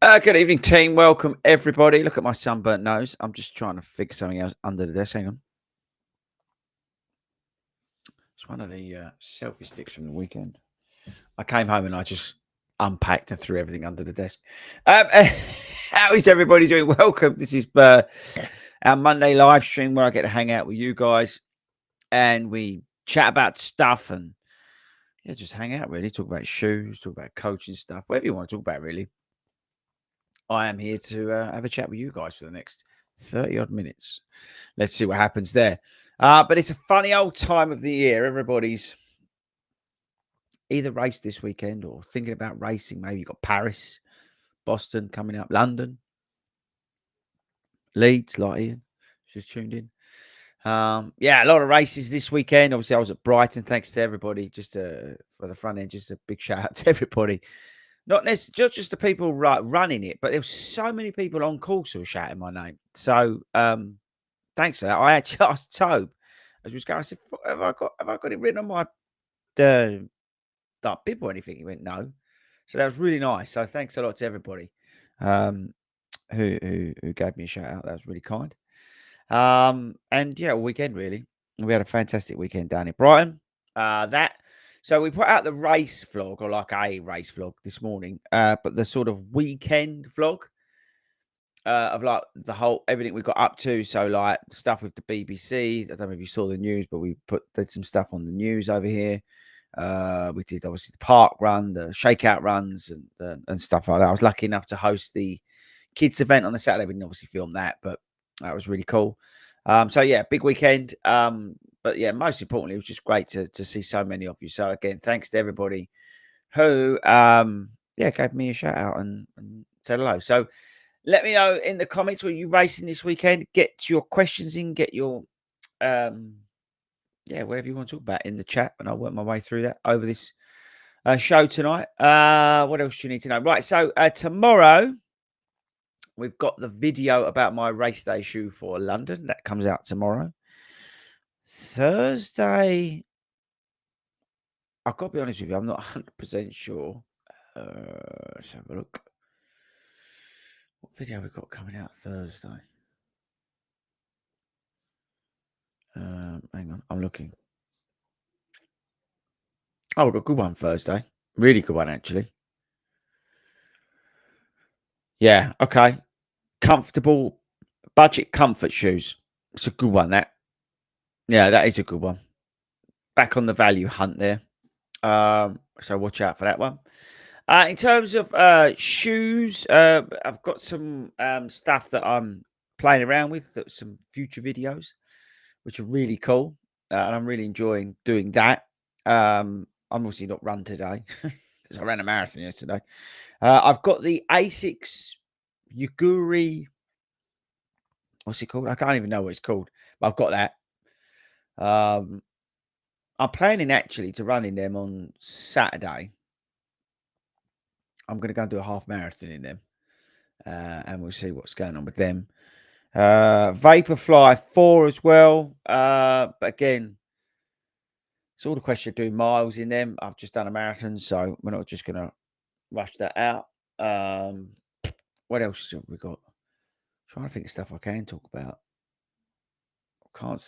Good evening, team. Welcome, everybody. Look at my sunburnt nose. I'm just trying to figure something else under the desk. Hang on. It's one of the selfie sticks from the weekend. I came home and I just unpacked and threw everything under the desk. Um, how is everybody doing? Welcome. This is our Monday live stream where I get to hang out with you guys and we chat about stuff and just hang out, really. Talk about shoes, talk about coaching stuff, whatever you want to talk about, really. I am here to have a chat with you guys for the next 30 odd minutes. Let's see what happens there. But it's a funny old time of the year. Everybody's either raced this weekend or thinking about racing. Maybe you've got Paris, Boston coming up, London, Leeds, like Ian, just tuned in. A lot of races this weekend. Obviously, I was at Brighton. Thanks to everybody, just for the front end. Just a big shout out to everybody. Not necessarily just the people running it, but there were so many people on course who were shouting my name. So thanks for that. I actually asked Tobe as we was going. I said, "Have I got it written on my bib or anything?" He went, "No." So that was really nice. So thanks a lot to everybody who gave me a shout out. That was really kind. Weekend really. We had a fantastic weekend down in Brighton. So we put out the race vlog, or like a race vlog this morning, but the sort of weekend vlog of like the whole everything we got up to. So like stuff with the BBC. I don't know if you saw the news, but we did some stuff on the news over here. We did obviously the park run, the shakeout runs, and stuff like that. I was lucky enough to host the kids event on the Saturday. We didn't obviously film that, but that was really cool. Big weekend. But yeah, most importantly, it was just great to see so many of you. So again, thanks to everybody who gave me a shout out and said hello. So let me know in the comments, were you racing this weekend? Get your questions in, get your whatever you want to talk about in the chat, and I'll work my way through that over this show tonight. What else do you need to know? Right, so tomorrow we've got the video about my race day shoe for London. That comes out tomorrow. Thursday, I've got to be honest with you, I'm not 100% sure. Let's have a look. What video we got coming out Thursday? Hang on, I'm looking. Oh, we've got a good one Thursday. Really good one, actually. Yeah, okay. Comfortable budget comfort shoes. It's a good one, that. Yeah, that is a good one. Back on the value hunt there. So watch out for that one. In terms of shoes, I've got some stuff that I'm playing around with, some future videos, which are really cool. And I'm really enjoying doing that. I'm obviously not run today because I ran a marathon yesterday. I've got the Asics Yuguri. What's it called? I can't even know what it's called, but I've got that. I'm planning actually to run in them on Saturday. I'm going to go and do a half marathon in them, and we'll see what's going on with them. Vaporfly 4 as well, but again, it's all the question of doing miles in them. I've just done a marathon, so we're not just going to rush that out. What else have we got? Trying to think of stuff I can talk about. I can't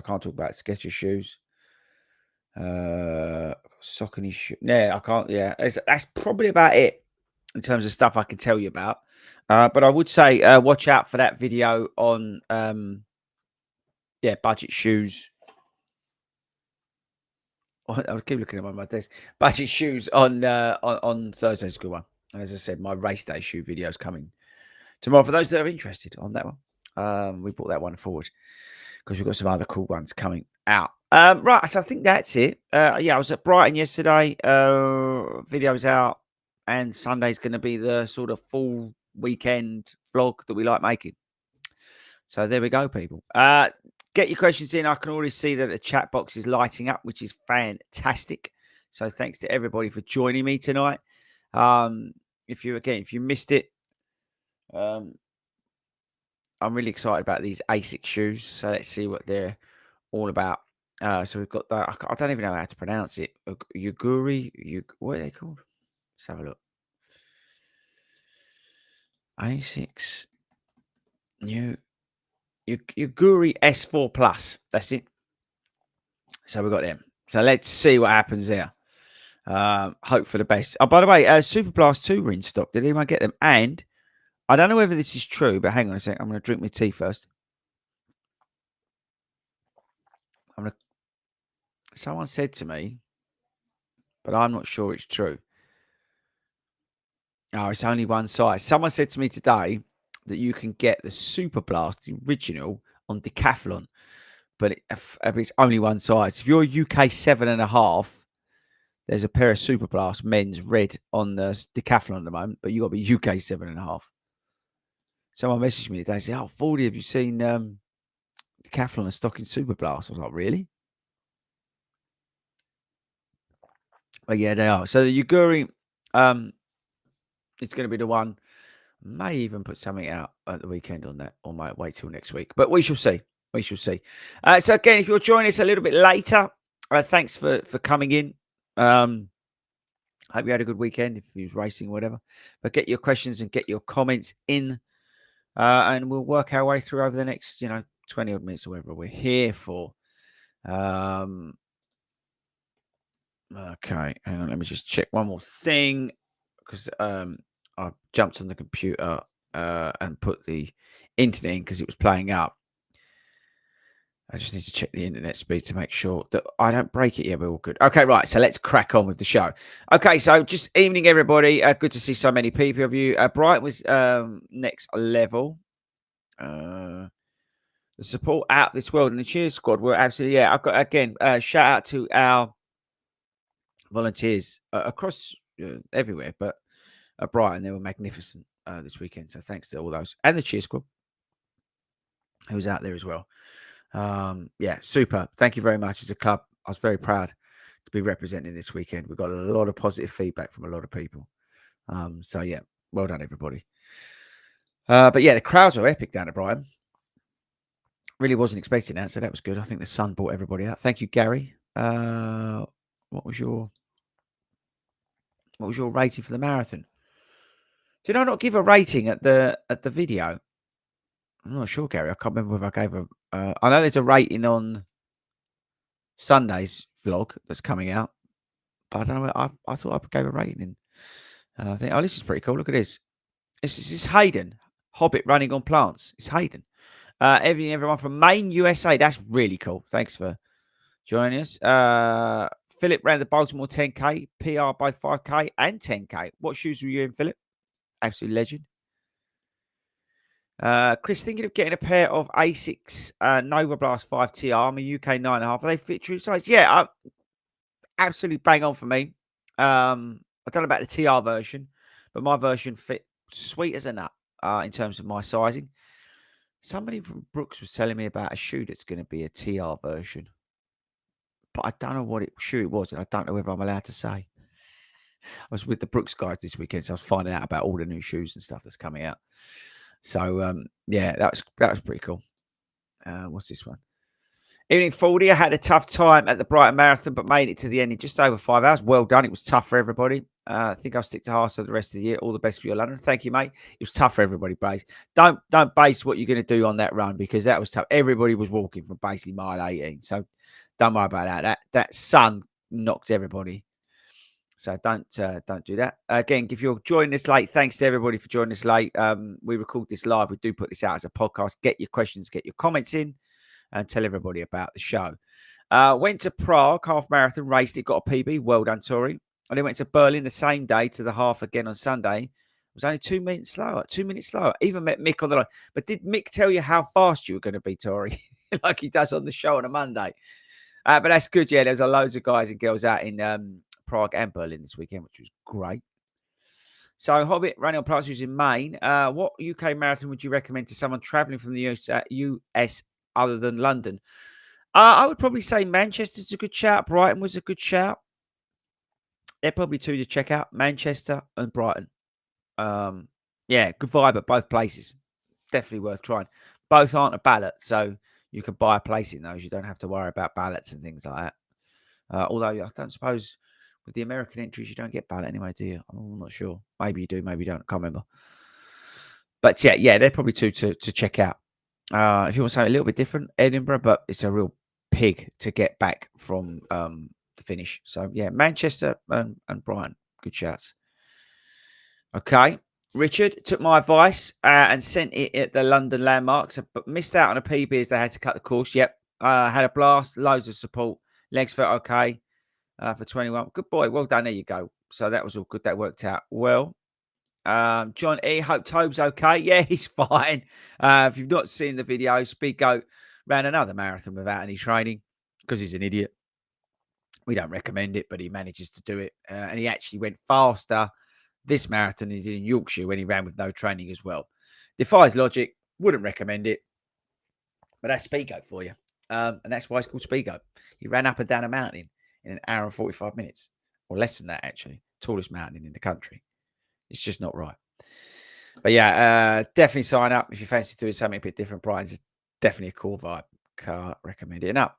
talk about Skechers shoes. Saucony shoe. Yeah, I can't. Yeah, that's probably about it in terms of stuff I can tell you about. But I would say watch out for that video on budget shoes. I keep looking at my desk. Budget shoes on Thursday's a good one. And as I said, my race day shoe video is coming tomorrow for those that are interested on that one. We brought that one forward because we've got some other cool ones coming out. Right, so I think that's it. I was at Brighton yesterday. Videos out, and Sunday's going to be the sort of full weekend vlog that we like making. So there we go, people. Get your questions in. I can already see that the chat box is lighting up, which is fantastic. So thanks to everybody for joining me tonight. If you missed it, I'm really excited about these ASIC shoes. So let's see what they're all about. So we've got that. I don't even know how to pronounce it. Yuguri. What are they called? Let's have a look. A6 new Yuguri S4 Plus. That's it. So we've got them. So let's see what happens there. Hope for the best. Oh, by the way, Super Blast 2 were in stock. Did anyone get them? And I don't know whether this is true, but hang on a second. I'm going to drink my tea first. Someone said to me, but I'm not sure it's true. Oh, it's only one size. Someone said to me today that you can get the Super Blast, the original, on Decathlon, but it's only one size. If you're UK 7.5, there's a pair of Super Blast men's red on the Decathlon at the moment, but you got to be UK 7.5. Someone messaged me today, said, "Oh, 40, have you seen Decathlon and stocking Super Blast?" I was like, "Really?" But yeah, they are. So the Yuguri, it's going to be the one. May even put something out at the weekend on that, or might wait till next week. But we shall see. We shall see. So again, if you're joining us a little bit later, thanks for coming in. Hope you had a good weekend. If you was racing, or whatever. But get your questions and get your comments in, and we'll work our way through over the next, 20 odd minutes or whatever we're here for. Okay, hang on. Let me just check one more thing because I jumped on the computer and put the internet in because it was playing up. I just need to check the internet speed to make sure that I don't break it. Yeah, we're all good. Okay, right. So let's crack on with the show. Okay, so just evening, everybody. Good to see so many people of you. Brighton was next level. The support out this world and the cheer squad were absolutely, yeah. I've got, again, shout out to our volunteers across everywhere, but at Brighton, they were magnificent this weekend. So thanks to all those. And the cheer squad, who was out there as well. Yeah, super. Thank you very much. As a club, I was very proud to be representing this weekend. We got a lot of positive feedback from a lot of people. So yeah, well done, everybody. But yeah, the crowds were epic down at Brighton. Really wasn't expecting that, so that was good. I think the sun brought everybody out. Thank you, Gary. What was your rating for the marathon? Did I not give a rating at the video? I'm not sure, Gary. I can't remember if I gave a. I know there's a rating on Sunday's vlog that's coming out, but I don't know. I thought I gave a rating. I think, oh, this is pretty cool. Look at this. This is Hayden, Hobbit running on plants. It's Hayden. Everyone from Maine, USA. That's really cool. Thanks for joining us. Philip ran the Baltimore 10K, PR by 5K and 10K. What shoes were you in, Philip? Absolute legend. Chris, thinking of getting a pair of Asics Nova Blast 5 TR. I'm a UK 9.5. Are they fit true size? Yeah, absolutely bang on for me. I don't know about the TR version, but my version fit sweet as a nut in terms of my sizing. Somebody from Brooks was telling me about a shoe that's going to be a TR version, but I don't know what shoe it was, and I don't know whether I'm allowed to say. I was with the Brooks guys this weekend, so I was finding out about all the new shoes and stuff that's coming out. So yeah, that was pretty cool. What's this one? Evening, Fordy. I had a tough time at the Brighton Marathon, but made it to the end in just over 5 hours. Well done. It was tough for everybody. I think I'll stick to half for the rest of the year. All the best for your London. Thank you, mate. It was tough for everybody, Brace. Don't base what you're going to do on that run because that was tough. Everybody was walking from basically mile 18. So don't worry about that. That sun knocked everybody. So don't do that. Again, if you're joining us late, thanks to everybody for joining us late. We record this live. We do put this out as a podcast. Get your questions, get your comments in, and tell everybody about the show. Went to Prague, half marathon, raced it, got a PB. Well done, Tori. And then went to Berlin the same day to the half again on Sunday. It was only 2 minutes slower. 2 minutes slower. Even met Mick on the line. But did Mick tell you how fast you were going to be, Tori? Like he does on the show on a Monday. But that's good. Yeah, there was loads of guys and girls out in Prague and Berlin this weekend, which was great. So, Hobbit running on plants in Maine. What UK marathon would you recommend to someone traveling from the US other than London? I would probably say Manchester's a good shout. Brighton was a good shout. They're probably two to check out, Manchester and Brighton. Yeah, good vibe at both places. Definitely worth trying. Both aren't a ballot, so you can buy a place in those. You don't have to worry about ballots and things like that. Although I don't suppose with the American entries, you don't get ballot anyway, do you? I'm not sure. Maybe you do, maybe you don't. I can't remember. But yeah, they're probably two to check out. If you want something a little bit different, Edinburgh, but it's a real pig to get back from the finish. So yeah, Manchester and Brighton, good shouts. Okay. Richard took my advice and sent it at the London landmarks, but missed out on a PB as they had to cut the course. Yep. Had a blast, loads of support. Legs felt okay for 21. Good boy. Well done. There you go. So that was all good. That worked out well. John E. Hope Tobe's okay. Yeah, he's fine. If you've not seen the video, Speed Goat ran another marathon without any training because he's an idiot. We don't recommend it, but he manages to do it. And he actually went faster this marathon than he did in Yorkshire when he ran with no training as well. Defies logic. Wouldn't recommend it. But that's Speed Goat for you. And that's why it's called Speed Goat. He ran up and down a mountain in an hour and 45 minutes. Or less than that, actually. Tallest mountain in the country. It's just not right. But yeah, definitely sign up if you fancy doing something a bit different. Brighton's definitely a cool vibe. Can't recommend it enough.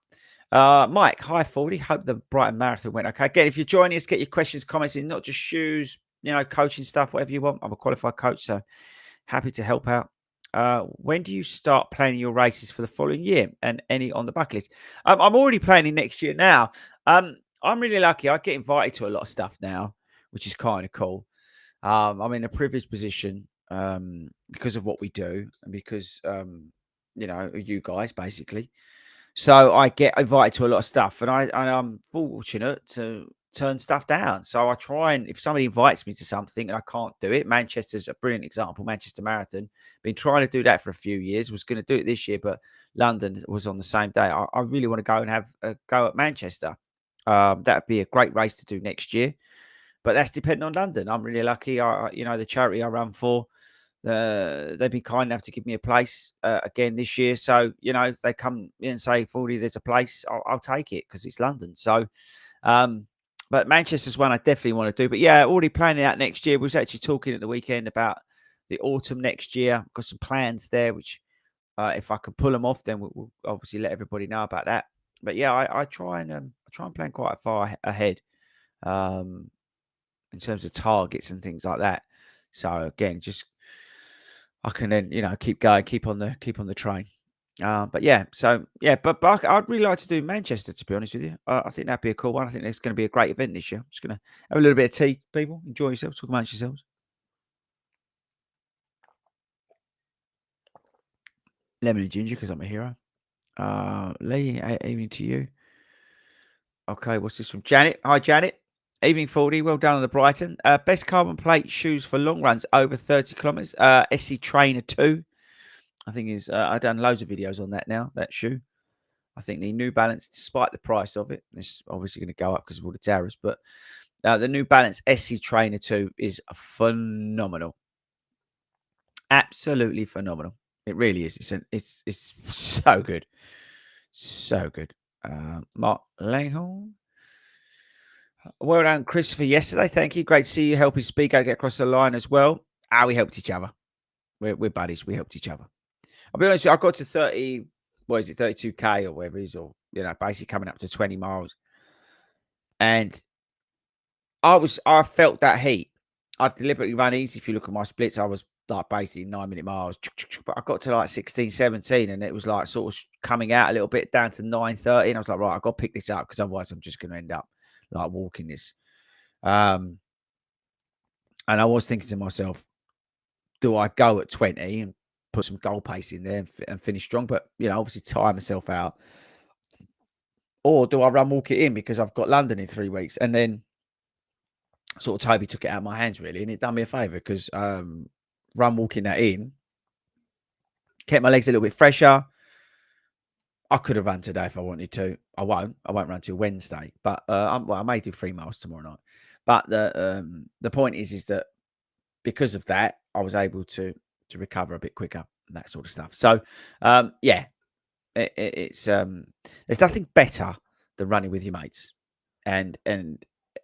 Mike, hi 40. Hope the Brighton Marathon went okay. Again, if you're joining us, get your questions, comments in, not just shoes, coaching stuff, whatever you want. I'm a qualified coach, so happy to help out. When do you start planning your races for the following year and any on the bucket list? I'm already planning next year now. I'm really lucky. I get invited to a lot of stuff now, which is kind of cool. I'm in a privileged position because of what we do and because, you guys basically. So I get invited to a lot of stuff and I'm fortunate to turn stuff down. So I try and if somebody invites me to something and I can't do it, Manchester's a brilliant example, Manchester Marathon. Been trying to do that for a few years, was going to do it this year, but London was on the same day. I really want to go and have a go at Manchester. That'd be a great race to do next year. But that's depending on London. I'm really lucky. The charity I run for, they've been kind enough to give me a place again this year. So, if they come in and say, 40, there's a place, I'll take it because it's London. So, but Manchester's one I definitely want to do. But yeah, already planning out next year. We was actually talking at the weekend about the autumn next year. Got some plans there, which if I can pull them off, then we'll obviously let everybody know about that. But yeah, I try and plan quite far ahead. In terms of targets and things like that. So again, just I can then keep going, keep on the train. But yeah, but I'd really like to do Manchester. To be honest with you, I think that'd be a cool one. I think it's going to be a great event this year. I'm just going to have a little bit of tea, people. Enjoy yourselves, talk amongst yourselves. Lemon and ginger because I'm a hero. Lee, evening to you. Okay, what's this from Janet? Hi, Janet. Evening 40, well done on the Brighton. Best carbon plate shoes for long runs over 30 kilometers. SC Trainer 2, I think is, I've done loads of videos on that now, that shoe. I think the New Balance, despite the price of it, it's obviously going to go up because of all the tariffs, but the New Balance SC Trainer 2 is phenomenal. Absolutely phenomenal. It really is. It's so good. So good. Mark Langhorn. Well done, Christopher, yesterday. Thank you. Great to see you helping Speaker get across the line as well. We helped each other. We're buddies. We helped each other. I'll be honest with you, I got to 30, 32K or whatever it is, or, basically coming up to 20 miles. And I felt that heat. I deliberately run easy. If you look at my splits, I was like basically 9-minute miles. But I got to like 16, 17, and it was like sort of coming out a little bit down to 9:30. And I was like, right, I've got to pick this up because otherwise I'm just going to end up like walking this. And I was thinking to myself, do I go at 20 and put some goal pace in there and finish strong? But, obviously tire myself out. Or do I run walk it in because I've got London in 3 weeks? And then sort of Toby took it out of my hands, really. And it done me a favour because run walking that in kept my legs a little bit fresher. I could have run today if I wanted to. I won't run till Wednesday. But I may do 3 miles tomorrow night. But the point is that because of that, I was able to recover a bit quicker and that sort of stuff. So, it's there's nothing better than running with your mates. And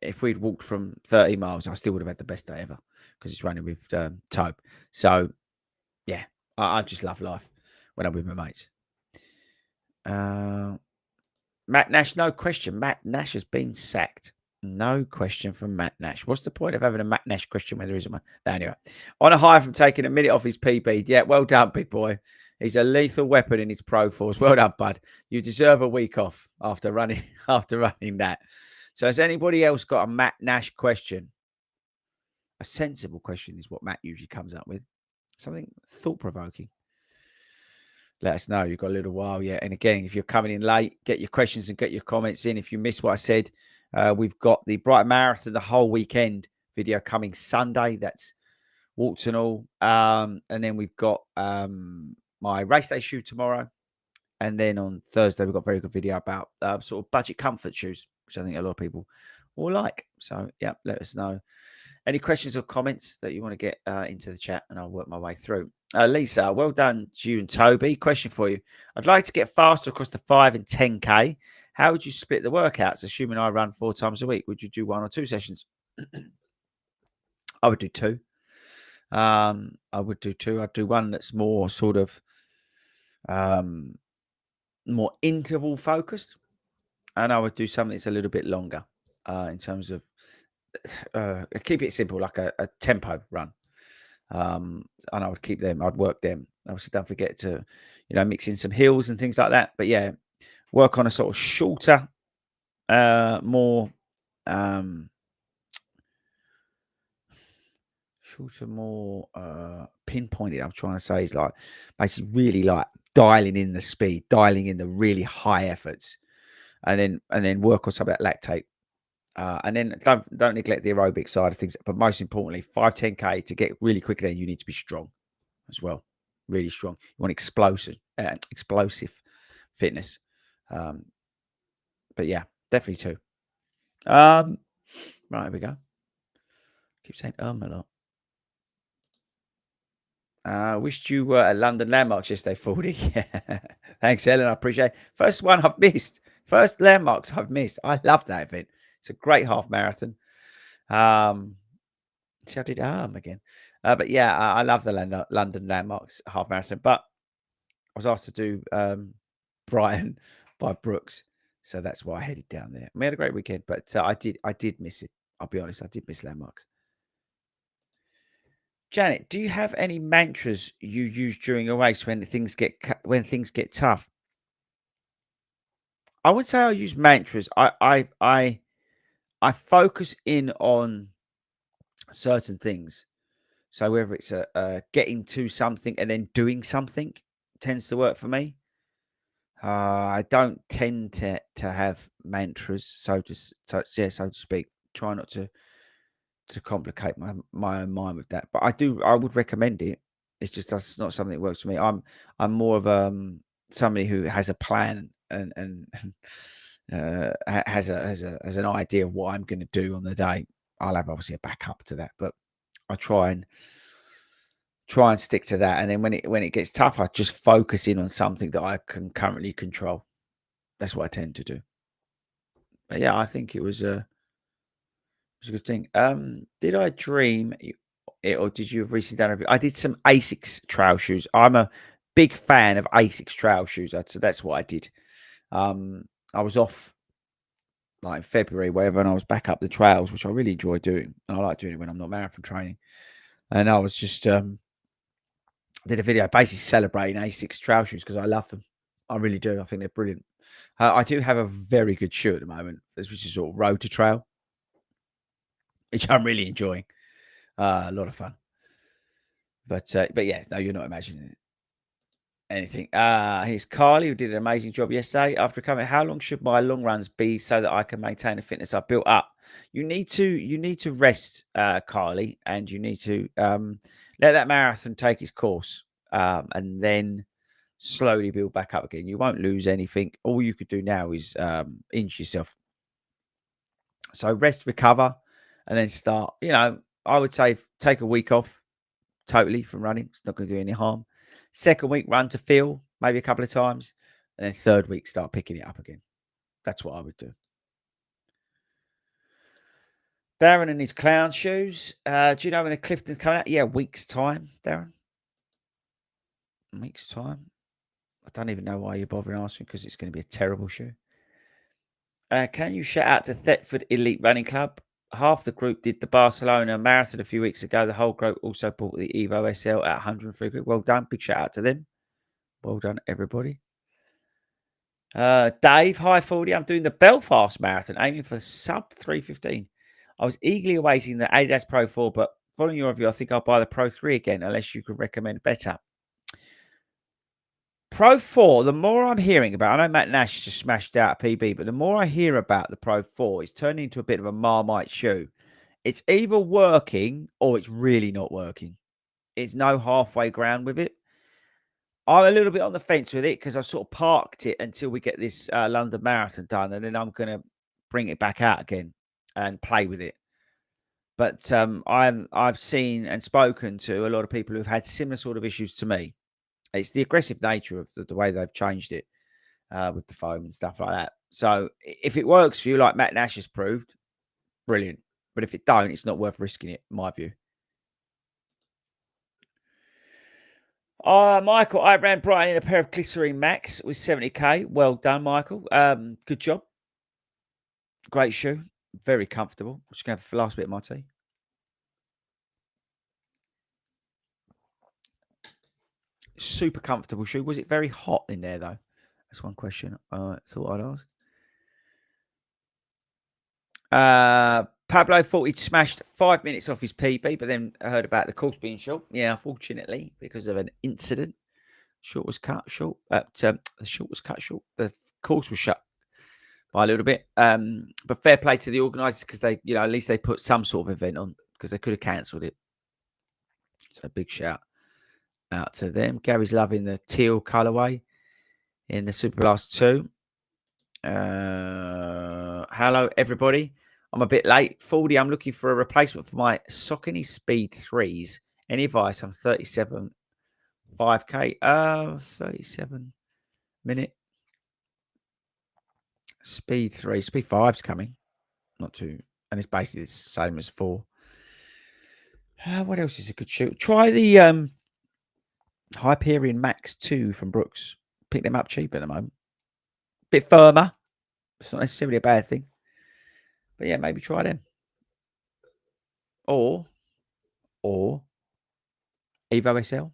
if we'd walked from 30 miles, I still would have had the best day ever because it's running with Tobe. So, yeah, I just love life when I'm with my mates. Matt Nash, no question. Matt Nash has been sacked. No question from Matt Nash. What's the point of having a Matt Nash question when there isn't one? No, anyway, on a high from taking a minute off his PB. Yeah, well done, big boy. He's a lethal weapon in his pro force. Well done, bud. You deserve a week off after running that. So has anybody else got a Matt Nash question? A sensible question is what Matt usually comes up with. Something thought-provoking. Let us know. You've got a little while yet. And again, if you're coming in late, get your questions and get your comments in. If you missed what I said, we've got the Brighton Marathon the whole weekend video coming Sunday. That's warts and all. And then we've got my race day shoe tomorrow. And then on Thursday, we've got a very good video about sort of budget comfort shoes, which I think a lot of people will like. So, yeah, let us know. Any questions or comments that you want to get into the chat, and I'll work my way through. Lisa, well done to you and Toby. Question for you. I'd like to get faster across the 5 and 10K. How would you split the workouts, assuming I run 4 times a week? Would you do 1 or 2 sessions? I would do 2. I would do 2. I'd do one that's more sort of more interval focused, and I would do something that's a little bit longer in terms of keep it simple, like a tempo run. And I would keep them. I'd work them. Obviously, don't forget to, mix in some hills and things like that. But yeah, work on a sort of shorter, more pinpointed. I'm trying to say is like basically really like dialing in the speed, dialing in the really high efforts, and then work on some of that lactate. And then don't neglect the aerobic side of things. But most importantly, 5-10K to get really quick there, you need to be strong as well. Really strong. You want explosive fitness. But yeah, definitely 2. Right, here we go. Keep saying a lot. Wished you were at London Landmarks yesterday, 40. Thanks, Ellen. I appreciate it. First one I've missed. First Landmarks I've missed. I love that event. It's a great half marathon. See, I did again. But yeah, I love the London Landmarks half marathon. But I was asked to do Brighton by Brooks, so that's why I headed down there. We had a great weekend, but I did miss it. I'll be honest, I did miss Landmarks. Janet, do you have any mantras you use during a race when things get tough? I would say I use mantras. I focus in on certain things. So whether it's getting to something and then doing something tends to work for me. I don't tend to have mantras, so to speak. Try not to complicate my own mind with that. But I would recommend it. It's just that's not something that works for me. I'm more of somebody who has a plan and has an idea of what I'm going to do on the day. I'll have obviously a backup to that, but I try and stick to that. And then when it gets tough, I just focus in on something that I can currently control. That's what I tend to do. But yeah, I think it was a good thing. Did I dream it, or did you have recently done a review? I did some Asics trail shoes. I'm a big fan of Asics trail shoes. So that's what I did. I was off like in February, whatever, and I was back up the trails, which I really enjoy doing. And I like doing it when I'm not marathon training. And I was just did a video basically celebrating Asics trail shoes because I love them. I really do. I think they're brilliant. I do have a very good shoe at the moment, which is sort of road to trail, which I'm really enjoying. A lot of fun. But yeah, no, you're not imagining anything. Here's Carly, who did an amazing job yesterday. After coming, how long should my long runs be so that I can maintain the fitness I've built up? You need to rest, Carly, and you need to let that marathon take its course, and then slowly build back up again. You won't lose anything. All you could do now is inch yourself. So rest, recover, and then start. I would say take a week off totally from running. It's not going to do any harm. Second week, run to feel, maybe a couple of times. And then third week, start picking it up again. That's what I would do. Darren and his clown shoes. Do you know when the Clifton's coming out? Yeah, week's time, Darren. Week's time. I don't even know why you're bothering asking because it's going to be a terrible shoe. Can you shout out to Thetford Elite Running Club? Half the group did the Barcelona Marathon a few weeks ago. The whole group also bought the Evo SL at 103 quid. Well done. Big shout out to them. Well done, everybody. Dave, hi, 40. I'm doing the Belfast Marathon, aiming for sub 3:15. I was eagerly awaiting the Adidas Pro 4, but following your review, I think I'll buy the Pro 3 again, unless you could recommend better. Pro 4, the more I'm hearing about, I know Matt Nash just smashed out a PB, but the more I hear about the Pro 4, it's turning into a bit of a Marmite shoe. It's either working or it's really not working. It's no halfway ground with it. I'm a little bit on the fence with it because I've sort of parked it until we get this London Marathon done, and then I'm going to bring it back out again and play with it. But I've seen and spoken to a lot of people who've had similar sort of issues to me. It's the aggressive nature of the way they've changed it with the foam and stuff like that. So if it works for you, like Matt Nash has proved, brilliant. But if it don't, it's not worth risking it, in my view. Michael, I ran Brighton in a pair of Glycerine Max with 70k. Well done, Michael. Good job. Great shoe. Very comfortable. I'm just going to have the last bit of my tea. Super comfortable shoe. Was it very hot in there, though? That's one question I thought I'd ask. Pablo thought he'd smashed 5 minutes off his PB, but then I heard about the course being short. Yeah, unfortunately, because of an incident. Short was cut short. The short was cut short. The course was shut by a little bit. But fair play to the organisers because they, at least they put some sort of event on because they could have cancelled it. So big shout out to them. Gary's loving the teal colourway in the Super Blast 2. Hello, everybody. I'm a bit late. 40, I'm looking for a replacement for my Saucony Speed 3s. Any advice? I'm 37, 5K. 37 minute. Speed 3. Speed 5's coming. Not too. And it's basically the same as 4. What else is a good shoe? Try the Hyperion Max 2 from Brooks. Pick them up cheap at the moment. Bit firmer. It's not necessarily a bad thing. But yeah, maybe try them. Or Evo SL.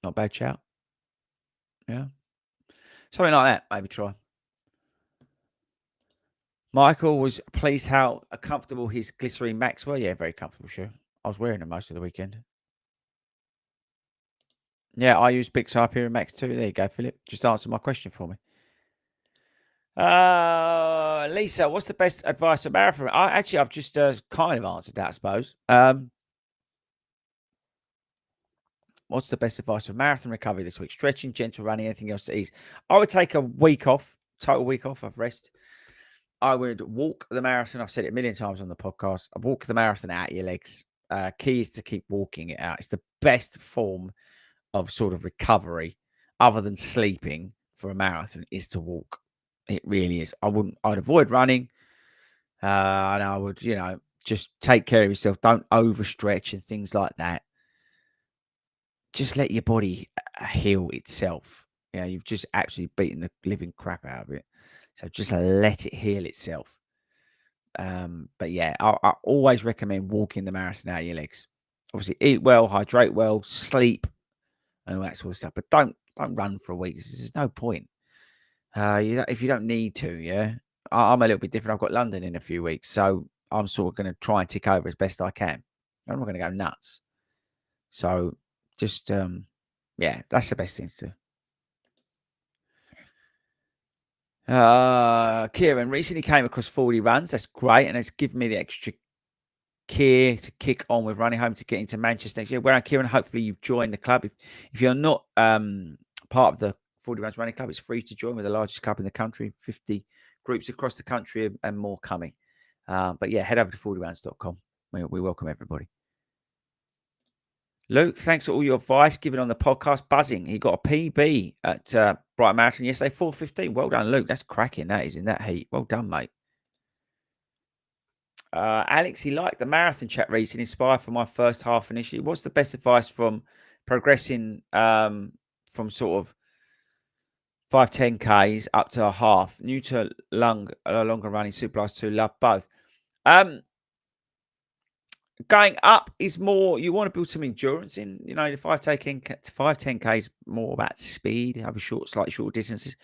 Not bad shout. Yeah. Something like that, maybe try. Michael was pleased how comfortable his Glycerine Max were. Yeah, very comfortable shoe. I was wearing them most of the weekend. Yeah, I use Big Hyperion Max too. There you go, Philip. Just answer my question for me. Lisa, what's the best advice for marathon? I've just kind of answered that, I suppose. What's the best advice for marathon recovery this week? Stretching, gentle running, anything else to ease? I would take a week off, total week off of rest. I would walk the marathon. I've said it a million times on the podcast. I walk the marathon out of your legs. Key is to keep walking it out. It's the best form of sort of recovery other than sleeping for a marathon is to walk. It really is. I'd avoid running. And I would, just take care of yourself. Don't overstretch and things like that. Just let your body heal itself. You've just absolutely beaten the living crap out of it. So just let it heal itself. But yeah, I always recommend walking the marathon out of your legs. Obviously, eat well, hydrate well, sleep, and all that sort of stuff. But don't run for a week. There's no point. If you don't need to, yeah. I'm a little bit different. I've got London in a few weeks, so I'm sort of going to try and tick over as best I can. I'm not going to go nuts. So just, that's the best thing to do. Kieran recently came across 40 runs. That's great, and it's given me the extra gear to kick on with running home to get into Manchester next year. Where Kieran, hopefully you've joined the club. If you're not part of the 40 Runs Running Club, it's free to join. We're the largest club in the country, 50 groups across the country and more coming. But yeah, head over to fordyruns.com. We welcome everybody. Luke, thanks for all your advice given on the podcast. Buzzing. He got a PB at Brighton Marathon yesterday, 4:15. Well done, Luke. That's cracking. That is in that heat. Well done, mate. Alex, he liked the marathon chat recently, inspired for my first half initially. What's the best advice from progressing from sort of 5, 10Ks up to a half. New to longer running, Superblast 2, love both. Going up is more, you want to build some endurance in, the 5, 10K is more about speed, have a slightly shorter distances.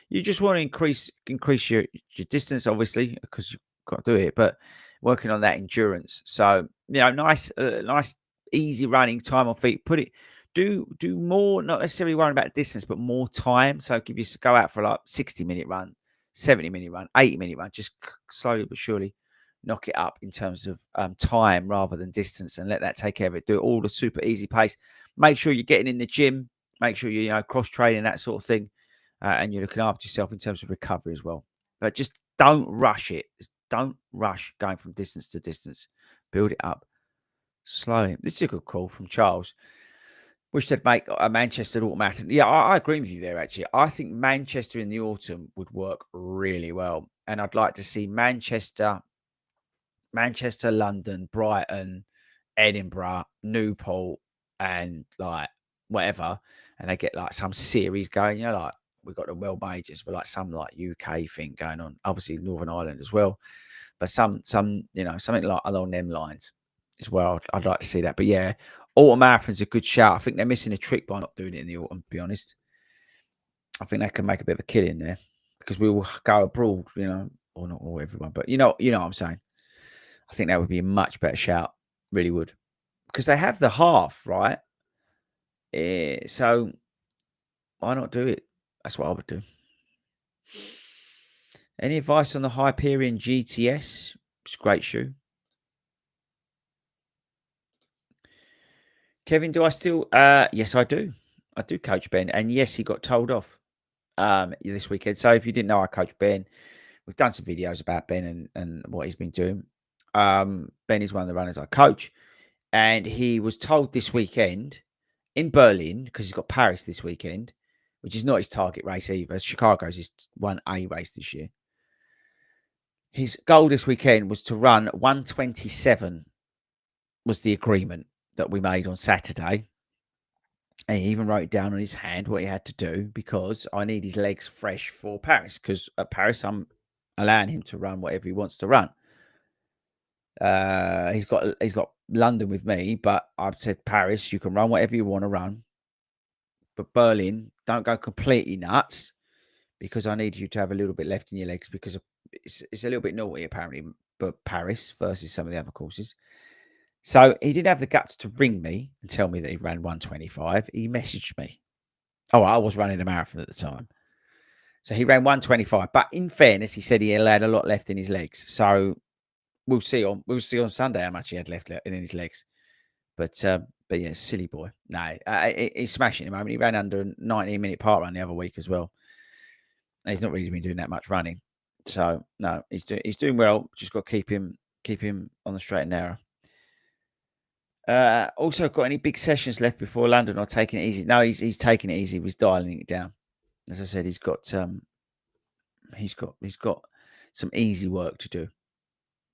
You just want to increase your distance, obviously, because you've got to do it, but working on that endurance. So, nice, easy running, time on feet. Do more, not necessarily worrying about distance, but more time. So go out for like 60-minute run, 70-minute run, 80-minute run, just slowly but surely knock it up in terms of time rather than distance, and let that take care of it. Do it all the super easy pace. Make sure you're getting in the gym. Make sure you cross training, that sort of thing, and you're looking after yourself in terms of recovery as well. But just don't rush it. Just don't rush going from distance to distance. Build it up slowly. This is a good call from Charles. Wish they'd make a Manchester automatic. Yeah, I agree with you there, actually. I think Manchester in the autumn would work really well. And I'd like to see Manchester, London, Brighton, Edinburgh, Newport, and like whatever. And they get like some series going, like we've got the World Majors, but like some like UK thing going on. Obviously Northern Ireland as well. But some something like along them lines as well. I'd like to see that. But yeah, autumn marathon's a good shout. I think they're missing a trick by not doing it in the autumn, to be honest. I think they can make a bit of a killing there because we will go abroad, or not all everyone, but you know what I'm saying. I think that would be a much better shout. Really would. Because they have the half, right? So why not do it? That's what I would do. Any advice on the Hyperion GTS? It's a great shoe. Kevin, do I still? Yes, I do. I do coach Ben. And yes, he got told off this weekend. So if you didn't know, I coach Ben. We've done some videos about Ben and what he's been doing. Ben is one of the runners I coach. And he was told this weekend in Berlin, because he's got Paris this weekend, which is not his target race either. Chicago's his 1A race this year. His goal this weekend was to run 127, was the agreement that we made on Saturday. And he even wrote it down on his hand what he had to do, because I need his legs fresh for Paris, because at Paris I'm allowing him to run whatever he wants to run. He's got London with me, but I've said, Paris, you can run whatever you want to run, but Berlin, don't go completely nuts, because I need you to have a little bit left in your legs, because it's a little bit naughty apparently, but Paris versus some of the other courses. So he didn't have the guts to ring me and tell me that he ran 125. He messaged me. Oh, I was running a marathon at the time. So he ran 125. But in fairness, he said he had a lot left in his legs. So we'll see on Sunday how much he had left in his legs. But yeah, silly boy. No, he's smashing at the moment. He ran under a 19-minute park run the other week as well. And he's not really been doing that much running. So no, he's doing well. Just got to keep him on the straight and narrow. Also, got any big sessions left before London, or taking it easy? No, he's taking it easy. He's dialing it down. As I said, he's got some easy work to do,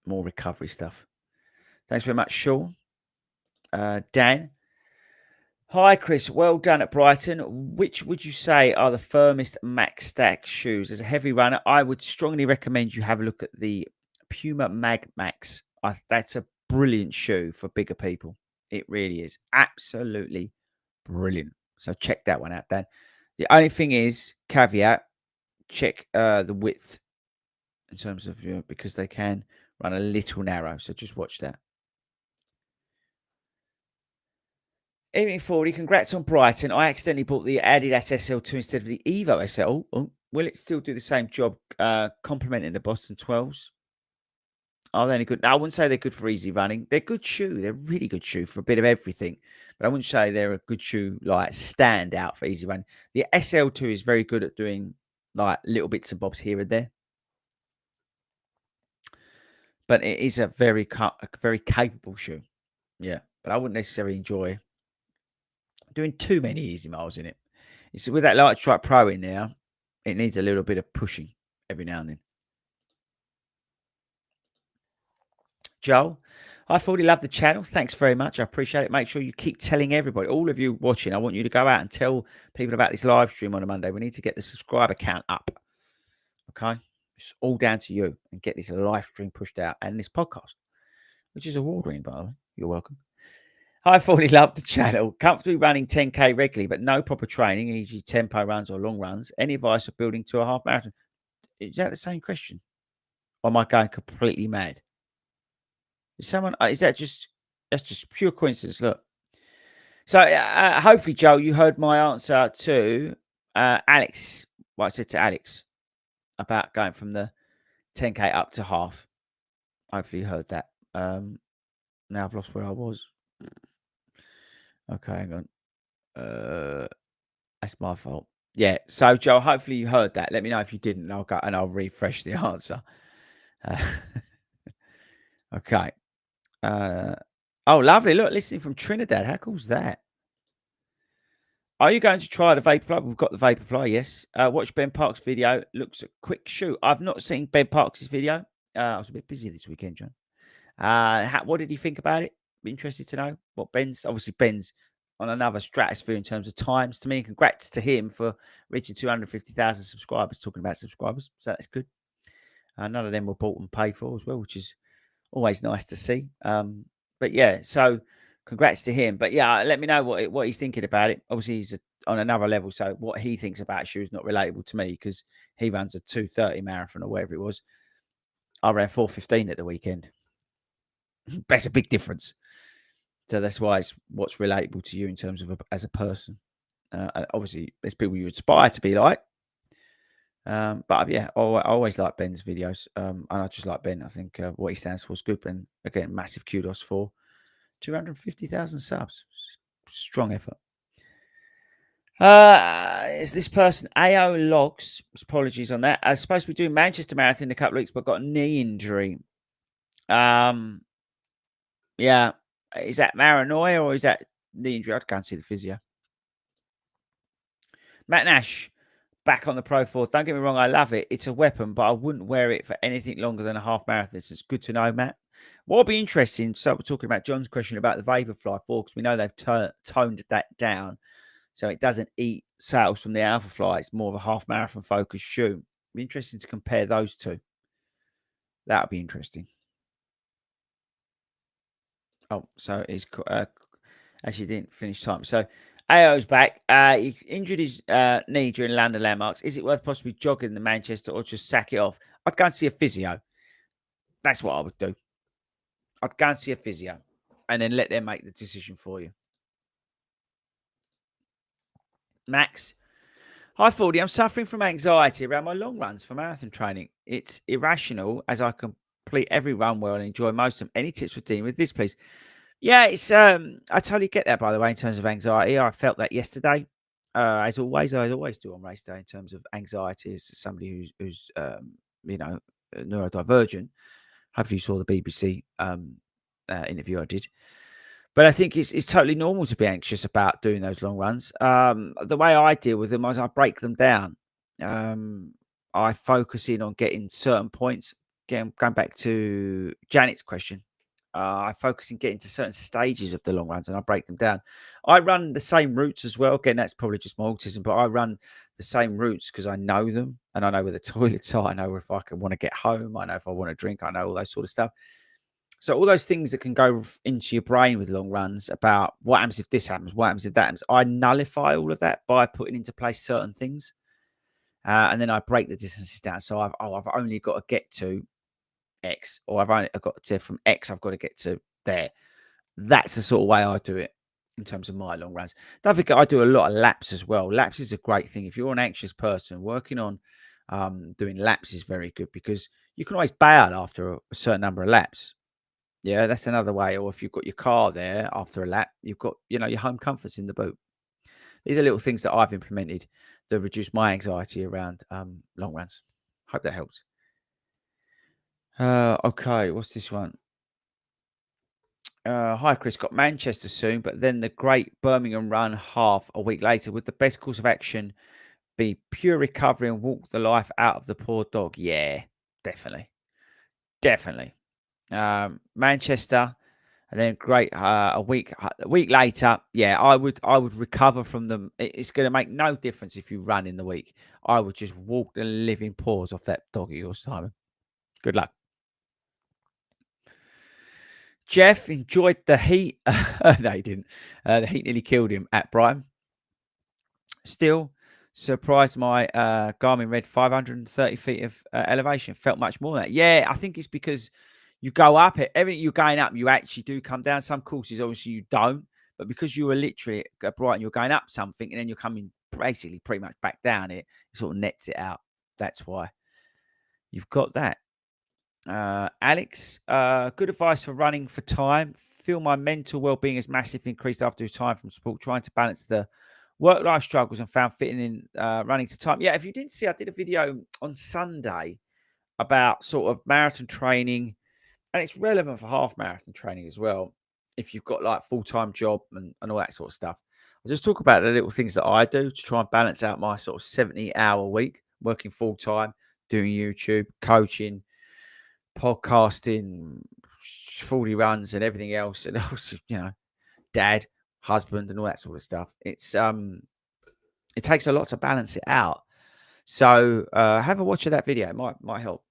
more recovery stuff. Thanks very much, Sean. Dan. Hi, Chris. Well done at Brighton. Which would you say are the firmest Max Stack shoes? As a heavy runner, I would strongly recommend you have a look at the Puma Mag Max. That's a brilliant shoe for bigger people. It really is. Absolutely brilliant. So check that one out, Dan. The only thing is, caveat, check the width in terms of, because they can run a little narrow. So just watch that. Evening 40, congrats on Brighton. I accidentally bought the Adidas SL2 instead of the Evo SL. Oh, will it still do the same job complementing the Boston 12s? Are they any good? I wouldn't say they're good for easy running. They're good shoe. They're really good shoe for a bit of everything. But I wouldn't say they're a good shoe, like stand out for easy running. The SL2 is very good at doing like little bits and bobs here and there. But it is a very capable shoe. Yeah. But I wouldn't necessarily enjoy doing too many easy miles in it. It's with that Light Strike Pro in there, it needs a little bit of pushing every now and then. Joel, I thought he loved the channel. Thanks very much. I appreciate it. Make sure you keep telling everybody, all of you watching. I want you to go out and tell people about this live stream on a Monday. We need to get the subscriber count up. Okay? It's all down to you and get this live stream pushed out and this podcast, which is award winning, by the way. You're welcome. I thought he loved the channel. Comfortably running 10K regularly, but no proper training, e.g., tempo runs or long runs. Any advice for building to a half marathon? Is that the same question? Or am I going completely mad? Is someone? Is that just? That's just pure coincidence. Look. So hopefully, Joe, you heard my answer to Alex. What I said to Alex about going from the 10K up to half. Hopefully, you heard that. Now I've lost where I was. Okay, hang on. That's my fault. Yeah. So, Joe, hopefully you heard that. Let me know if you didn't, and I'll go and I'll refresh the answer. Okay. Oh, lovely. Look, listening from Trinidad. How cool is that? Are you going to try the Vaporfly? We've got the Vaporfly, yes. Watch Ben Parks' video. Looks a quick shoot. I've not seen Ben Parks' video. I was a bit busy this weekend, John. What did he think about it? Be interested to know what Ben's on another stratosphere in terms of times to me. Congrats to him for reaching 250,000 subscribers, talking about subscribers. So that's good. None of them were bought and paid for as well, which is always nice to see. But yeah, so congrats to him. But yeah, let me know what he's thinking about it. Obviously, he's on another level. So what he thinks about shoes is not relatable to me because he runs a 2:30 marathon or whatever it was. I ran 4:15 at the weekend. That's a big difference. So that's why it's what's relatable to you in terms of as a person. Obviously, there's people you aspire to be like. But yeah, I always like Ben's videos. And I just like Ben. I think what he stands for is good. And again, massive kudos for 250,000 subs. Strong effort. Is this person AO Logs? Apologies on that. I was supposed to be doing Manchester Marathon in a couple of weeks, but got a knee injury. Yeah. Is that paranoia or is that the injury? I can't see the physio. Matt Nash, back on the Pro 4. Don't get me wrong, I love it. It's a weapon, but I wouldn't wear it for anything longer than a half marathon. So it's good to know, Matt. What will be interesting, so we're talking about John's question about the Vaporfly 4, because we know they've toned that down. So it doesn't eat sales from the Alpha Fly. It's more of a half marathon focused shoe. It'll be interesting to compare those two. That'll be interesting. Oh, so he's actually didn't finish time. So AO's back. He injured his knee during London Landmarks. Is it worth possibly jogging the Manchester or just sack it off? I'd go and see a physio. That's what I would do. I'd go and see a physio and then let them make the decision for you. Max. Hi, Fordy. I'm suffering from anxiety around my long runs for marathon training. It's irrational as I complete every run well and enjoy most of them. Any tips for dealing with this, please? Yeah, it's I totally get that, by the way, in terms of anxiety. I felt that yesterday. As always, I always do on race day in terms of anxiety as somebody who's neurodivergent. Hopefully you saw the BBC interview I did. But I think it's totally normal to be anxious about doing those long runs. The way I deal with them is I break them down. I focus in on getting certain points. Again, going back to Janet's question, I focus in getting to certain stages of the long runs and I break them down. I run the same routes as well. Again, that's probably just my autism, but I run the same routes because I know them and I know where the toilets are. I know if I want to get home. I know if I want to drink. I know all that sort of stuff. So all those things that can go into your brain with long runs about what happens if this happens, what happens if that happens, I nullify all of that by putting into place certain things. And then I break the distances down. So I've only got to get to X, or I've got to from X, I've got to get to there. That's the sort of way I do it in terms of my long runs. Don't forget, I do a lot of laps as well. Laps is a great thing. If you're an anxious person, working on doing laps is very good because you can always bail after a certain number of laps. Yeah, that's another way. Or if you've got your car there after a lap, you've got, your home comforts in the boot. These are little things that I've implemented to reduce my anxiety around long runs. Hope that helps. Okay, what's this one? Hi, Chris. Got Manchester soon, but then the great Birmingham run half a week later. Would the best course of action be pure recovery and walk the life out of the poor dog? Yeah, definitely. Definitely. Manchester, and then great a week later. Yeah, I would recover from them. It's going to make no difference if you run in the week. I would just walk the living paws off that dog of yours, Simon. Good luck. Jeff enjoyed the heat. No, he didn't. The heat nearly killed him at Brighton. Still surprised my Garmin read 530 feet of elevation. Felt much more than that. Yeah, I think it's because you go up it. Everything you're going up, you actually do come down. Some courses, obviously, you don't. But because you were literally at Brighton, you're going up something and then you're coming basically pretty much back down it sort of nets it out. That's why you've got that. Alex, good advice for running for time. Feel my mental well-being has massively increased after time from sport, trying to balance the work-life struggles and found fitting in running to time. Yeah, if you didn't see, I did a video on Sunday about sort of marathon training, and it's relevant for half marathon training as well. If you've got like full-time job and all that sort of stuff. I'll just talk about the little things that I do to try and balance out my sort of 70-hour week, working full-time, doing YouTube, coaching, podcasting, 40 runs and everything else. And also, dad, husband and all that sort of stuff. It's it takes a lot to balance it out. So have a watch of that video. It might help.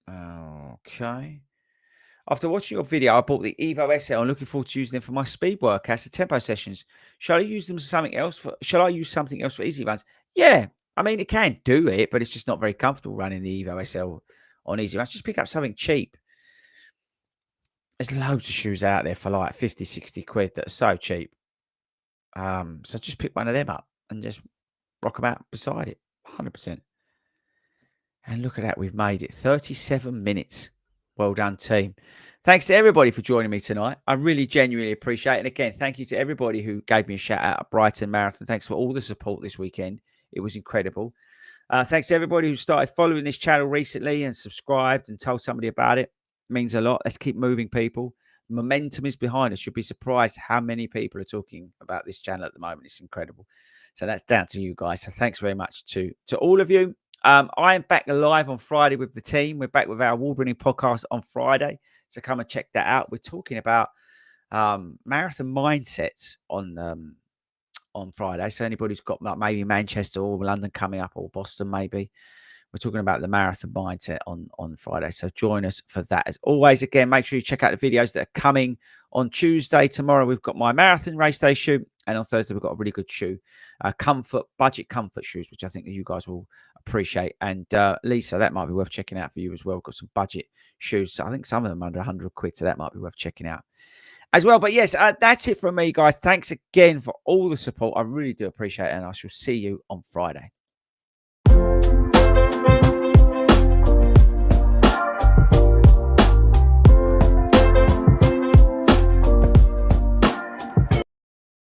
Okay. After watching your video, I bought the Evo SL. I'm looking forward to using them for my speed workouts, the tempo sessions. Shall I use them for something else? Shall I use something else for easy runs? Yeah. I mean, it can do it, but it's just not very comfortable running the Evo SL on easy runs. Just pick up something cheap. There's loads of shoes out there for like 50, 60 quid that are so cheap. So just pick one of them up and just rock them out beside it. 100%. And look at that. We've made it 37 minutes. Well done, team. Thanks to everybody for joining me tonight. I really genuinely appreciate it. And again, thank you to everybody who gave me a shout out at Brighton Marathon. Thanks for all the support this weekend. It was incredible. Thanks to everybody who started following this channel recently and subscribed and told somebody about it. It means a lot. Let's keep moving, people. Momentum is behind us. You'll be surprised how many people are talking about this channel at the moment. It's incredible. So that's down to you guys. So thanks very much to all of you. I am back live on Friday with the team. We're back with our award-winning podcast on Friday. So come and check that out. We're talking about marathon mindsets on Friday. So anybody who's got maybe Manchester or London coming up or Boston maybe, we're talking about the marathon mindset on Friday. So join us for that. As always, again, make sure you check out the videos that are coming on Tuesday. Tomorrow, we've got my marathon race day shoe. And on Thursday, we've got a really good shoe, budget comfort shoes, which I think that you guys will appreciate. And Lisa, that might be worth checking out for you as well. We've got some budget shoes. So I think some of them under 100 quid. So that might be worth checking out as well. But yes, that's it from me, guys. Thanks again for all the support. I really do appreciate it. And I shall see you on Friday.